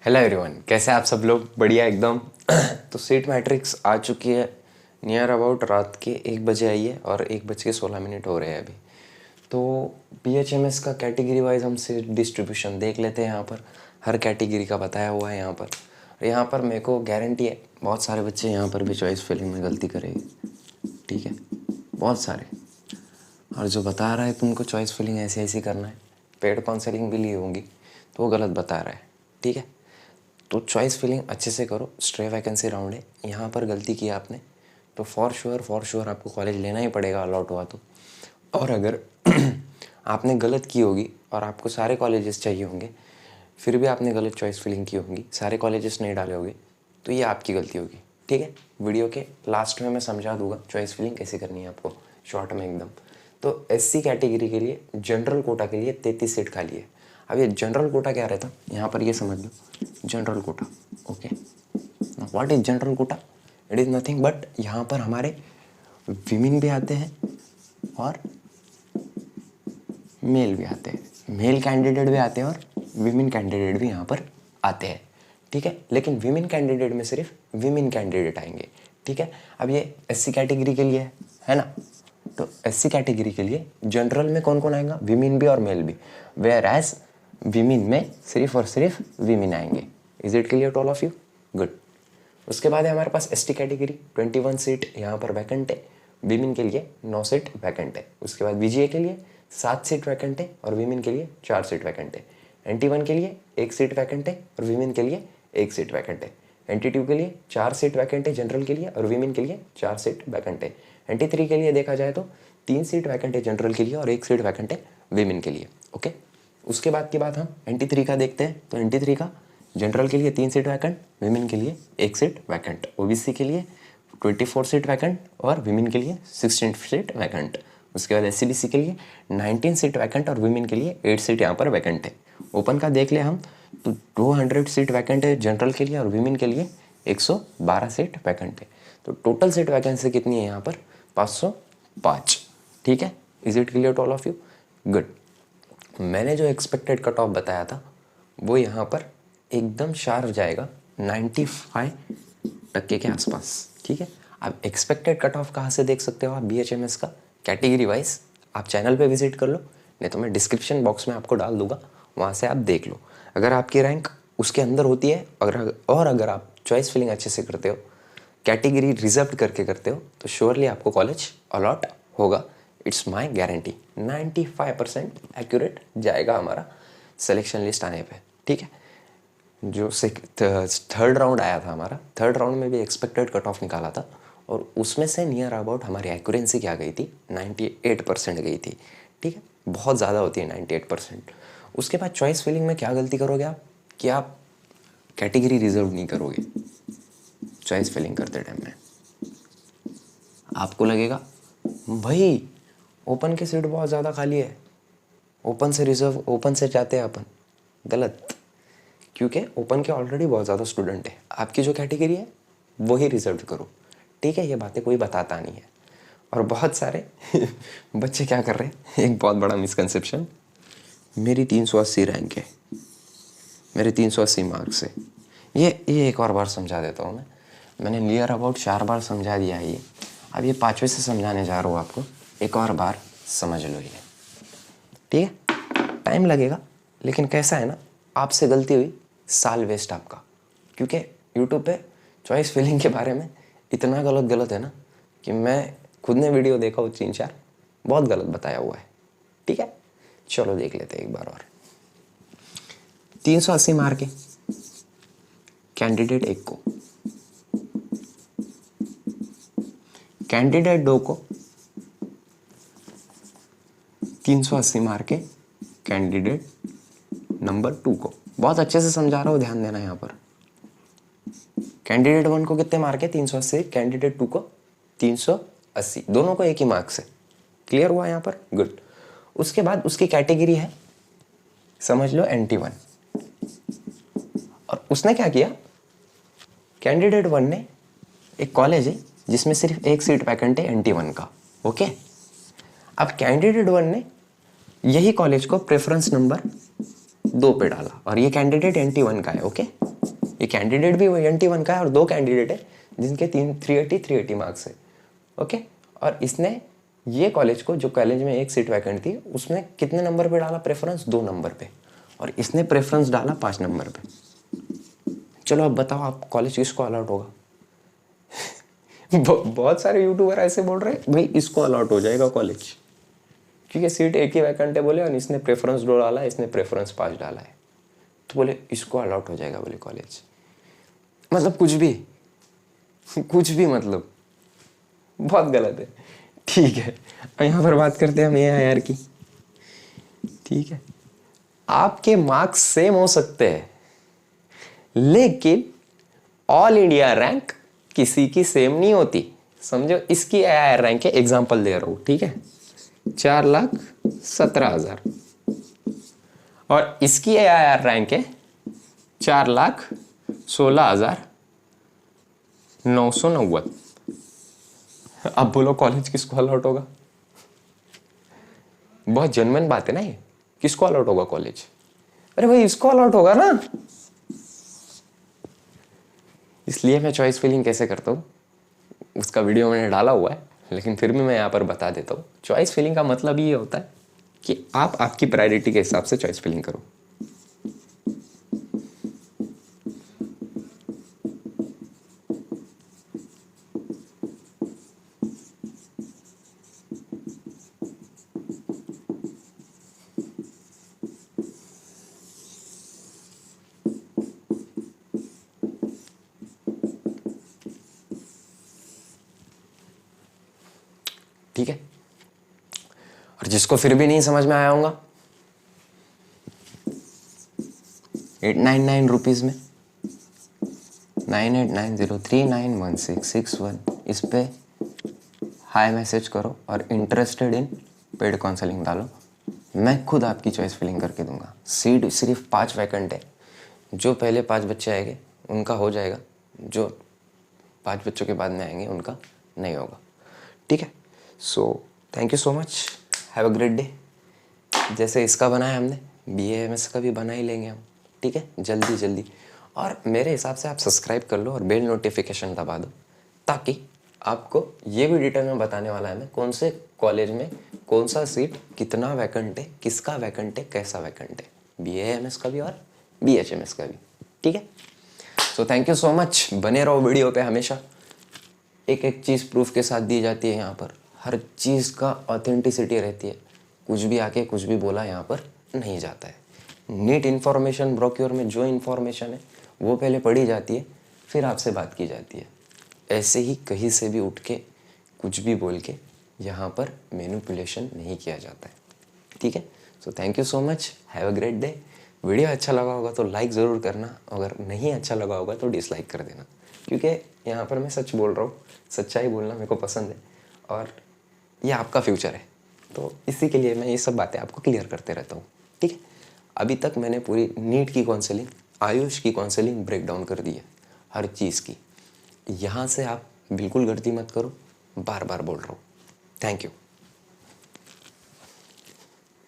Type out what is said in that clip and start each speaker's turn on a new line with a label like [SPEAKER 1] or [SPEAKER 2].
[SPEAKER 1] Hello everyone, कैसे हैं आप सब लोग? बढ़िया एकदम। तो सीट मैट्रिक्स आ चुकी है, नियर अबाउट रात के 1 बजे आई है और 1 बज के 16 मिनट हो रहे हैं अभी। तो BHMS का कैटेगरी वाइज हम सीट डिस्ट्रीब्यूशन देख लेते हैं। यहाँ पर हर कैटेगरी का बताया हुआ है। यहाँ पर मेरे को गारंटी है बहुत सारे बच्चे यहाँ पर भी चॉइस फिलिंग में गलती करेंगे, ठीक है, बहुत सारे। और जो बता रहा है तुमको चॉइस फिलिंग ऐसे ऐसे करना है, पेड काउंसलिंग भी ली होंगी, तो वो गलत बता रहा है, ठीक है। तो चॉइस फिलिंग अच्छे से करो। स्ट्रे वैकेंसी राउंड है, यहाँ पर गलती की आपने तो फॉर श्योर आपको कॉलेज लेना ही पड़ेगा अलॉट हुआ तो। और अगर आपने गलत की होगी और आपको सारे कॉलेजेस चाहिए होंगे, फिर भी आपने गलत चॉइस फिलिंग की होगी, सारे कॉलेजेस नहीं डाले होंगे, तो ये आपकी गलती होगी, ठीक है। वीडियो के लास्ट में मैं समझा दूंगा चॉइस फिलिंग कैसे करनी है आपको, शॉर्ट में एकदम। तो SC कैटेगरी के लिए जनरल कोटा के लिए 33 सीट खाली है। अब ये जनरल कोटा क्या रहता, यहाँ पर ये समझ लो। General quota, okay, what is general quota? It is nothing but यहाँ पर हमारे विमेन भी आते हैं और मेल भी आते हैं, मेल कैंडिडेट भी आते हैं और विमेन कैंडिडेट भी यहाँ पर आते हैं, ठीक है। लेकिन विमेन कैंडिडेट में सिर्फ विमेन कैंडिडेट आएंगे, ठीक है। अब ये SC कैटेगरी के लिए है ना, तो SC कैटेगरी के लिए जनरल में कौन कौन आएगा? विमेन भी और मेल भी, वेयर एज विमेन में सिर्फ और सिर्फ विमेन आएंगे। Is it clear to all of you? Good. उसके बाद है हमारे पास ST कैटेगरी, 21 सीट यहाँ पर वैकेंट है, विमेन के लिए 9 सीट वैकेंट है। उसके बाद BGA के लिए 7 सीट वैकेंट है और विमेन के लिए 4 सीट वैकेंट है। NT1 के लिए 1 सीट वैकेंट है और विमेन के लिए 1 सीट वैकेंट है। NT2 के लिए 4 सीट वैकेंट है जनरल के लिए और विमेन के लिए 4 सीट वैकेंट है। NT3 के लिए देखा जाए तो 3 सीट वैकेंट है जनरल के लिए और 1 सीट वैकेंट है विमेन के लिए, ओके। उसके बाद की बात हम NT3 का देखते हैं। तो NT3 का जनरल के लिए 3 सीट वैकेंट, विमेन के लिए 1 सीट वैकेंट। OBC के लिए 24 सीट वैकेंट और विमेन के लिए 16 सीट वैकेंट। उसके बाद SCBC के लिए 19 सीट वैकेंट और विमेन के लिए 8 सीट यहाँ पर वैकेंट है। ओपन का देख ले हम तो 200 सीट वैकेंट है जनरल के लिए और विमेन के लिए 112 सीट वैकेंट है। तो टोटल सीट वैकेंसी कितनी है यहाँ पर? 505, ठीक है। Is it clear to all of you? Good. मैंने जो एक्सपेक्टेड कट ऑफ बताया था वो यहाँ पर एकदम शार्प जाएगा 95% के आसपास, ठीक है। अब एक्सपेक्टेड कट ऑफ कहाँ से देख सकते हो आप BHMS का कैटेगरी वाइज? आप चैनल पे विजिट कर लो, नहीं तो मैं डिस्क्रिप्शन बॉक्स में आपको डाल दूंगा, वहाँ से आप देख लो। अगर आपकी रैंक उसके अंदर होती है अगर आप चॉइस फिलिंग अच्छे से करते हो, कैटेगरी रिजर्व करके करते हो, तो श्योरली आपको कॉलेज अलॉट होगा। It's my guarantee. 95% एक्यूरेट जाएगा हमारा सिलेक्शन लिस्ट आने पे, ठीक है। जो थर्ड राउंड आया था हमारा, थर्ड राउंड में भी एक्सपेक्टेड कट ऑफ निकाला था और उसमें से नियर अबाउट हमारी एक्यूरेंसी क्या गई थी? 98% गई थी, ठीक है। बहुत ज़्यादा होती है 98%। उसके बाद चॉइस फिलिंग में क्या गलती करोगे आप कि आप कैटेगरी रिजर्व नहीं करोगे। चॉइस फिलिंग करते टाइम में आपको लगेगा भाई ओपन की सीट बहुत ज़्यादा खाली है, ओपन से रिजर्व, ओपन से जाते हैं अपन। गलत, क्योंकि ओपन के ऑलरेडी बहुत ज़्यादा स्टूडेंट है। आपकी जो कैटेगरी है वही रिजर्व करो, ठीक है। ये बातें कोई बताता नहीं है। और बहुत सारे बच्चे क्या कर रहे हैं, एक बहुत बड़ा मिसकंसेप्शन, मेरी 380 रैंक है, मेरे 380 मार्क्स है। ये एक और बार समझा देता हूँ मैंने नियर अबाउट 4 बार समझा दिया है ये। अब ये 5वें से समझाने जा रहा हूँ आपको, एक और बार समझ लो ये, ठीक है। टाइम लगेगा लेकिन कैसा है ना, आपसे गलती हुई साल वेस्ट आपका, क्योंकि यूट्यूब पे चॉइस फिलिंग के बारे में इतना गलत है ना कि मैं खुद ने वीडियो देखा हो 3-4, बहुत गलत बताया हुआ है, ठीक है। चलो देख लेते हैं एक बार और। 380 मार्क है कैंडिडेट 1 को, कैंडिडेट 2 को 380 मार्क है कैंडिडेट नंबर 2 को। बहुत अच्छे से समझा रहा हूँ, ध्यान देना यहाँ पर। कैंडिडेट 1 को कितने मार्क है? 380। कैंडिडेट 2 को 380, दोनों को एक ही मार्क्स है। क्लियर हुआ यहाँ पर? गुड। उसके बाद उसकी कैटेगरी है, समझ लो NT1। और उसने क्या किया, कैंडिडेट 1 ने, एक कॉलेज है जिसमें सिर्फ 1 सीट वैकेंट है NT1 का, ओके। अब कैंडिडेट 1 ने यही कॉलेज को प्रेफरेंस नंबर 2 पे डाला और ये कैंडिडेट NT1 का है, ओके। ये कैंडिडेट भी NT1 का है और 2 कैंडिडेट है जिनके 380 मार्क्स है। ओके, और इसने ये कॉलेज को, जो कॉलेज में एक सीट वैकेंट थी, उसमें कितने नंबर पे डाला प्रेफरेंस? 2 नंबर पे, और इसने प्रेफरेंस डाला 5 नंबर पे। चलो अब बताओ आप कॉलेज किसको अलॉट होगा? बहुत सारे यूट्यूबर ऐसे बोल रहे हैं भाई इसको अलॉट हो जाएगा कॉलेज, क्योंकि सीट एक ही वैकेंट है बोले, और इसने प्रेफरेंस 2 डाला है, इसने प्रेफरेंस 5 डाला है, तो बोले इसको अलॉट हो जाएगा बोले कॉलेज। मतलब कुछ भी मतलब बहुत गलत है। ठीक है, यहाँ पर बात करते हैं हम AIR की। ठीक है, आपके मार्क्स सेम हो सकते हैं, लेकिन ऑल इंडिया रैंक किसी की सेम नहीं होती। समझो, इसकी AIR रैंक है, एग्जांपल दे रहा हूं, ठीक है, 4,17,000, और इसकी AIR रैंक है 4,16,990। अब बोलो कॉलेज किसको अलॉट होगा? बहुत जेन्युइन बात है ना ये, किसको अलॉट होगा कॉलेज? अरे भाई इसको अलॉट होगा ना। इसलिए मैं चॉइस फिलिंग कैसे करता हूँ उसका वीडियो मैंने डाला हुआ है, लेकिन फिर भी मैं यहाँ पर बता देता हूँ। चॉइस फिलिंग का मतलब ये होता है कि आप आपकी प्रायोरिटी के हिसाब से चॉइस फिलिंग करो। ठीक है, और जिसको फिर भी नहीं समझ में आया होगा, 899 रुपीज़ में 9890391661 इस पे हाई मैसेज करो और इंटरेस्टेड इन पेड काउंसलिंग डालो। मैं खुद आपकी चॉइस फिलिंग करके दूंगा। सीट सिर्फ 5 वैकेंट है, जो पहले 5 बच्चे आएंगे उनका हो जाएगा, जो 5 बच्चों के बाद में आएंगे उनका नहीं होगा। ठीक है, so thank you so much, have a great day. जैसे इसका बनाया हमने, BAMS का भी बना ही लेंगे हम। ठीक है, जल्दी जल्दी। और मेरे हिसाब से आप सब्सक्राइब कर लो और बेल नोटिफिकेशन दबा दो, ताकि आपको ये भी डिटेल में बताने वाला है मैं कौन से कॉलेज में कौन सा सीट, कितना वैकेंट है, किसका वैकेंट है, कैसा वैकेंट है, BAMS का भी और BHMS का भी। ठीक है, so thank you so much. बने रहो वीडियो पे हमेशा। एक एक चीज़ प्रूफ के साथ दी जाती है यहाँ पर, हर चीज़ का ऑथेंटिसिटी रहती है। कुछ भी आके कुछ भी बोला यहाँ पर नहीं जाता है। नीट इन्फॉर्मेशन ब्रोक्योर में जो इन्फॉर्मेशन है वो पहले पढ़ी जाती है, फिर आपसे बात की जाती है। ऐसे ही कहीं से भी उठ के कुछ भी बोल के यहाँ पर मैनिपुलेशन नहीं किया जाता है। ठीक है, so thank you so much, have a great day. Video अच्छा लगा होगा तो लाइक ज़रूर करना, अगर नहीं अच्छा लगा होगा तो डिसलाइक कर देना, क्योंकि यहाँ पर मैं सच बोल रहा हूँ, सच्चाई बोलना मेरे को पसंद है और ये आपका फ्यूचर है, तो इसी के लिए मैं ये सब बातें आपको क्लियर करते रहता हूँ। ठीक है, अभी तक मैंने पूरी नीट की काउंसलिंग, आयुष की काउंसलिंग ब्रेक डाउन कर दी है, हर चीज़ की। यहाँ से आप बिल्कुल गलती मत करो, बार बार बोल रहा हूँ। Thank you.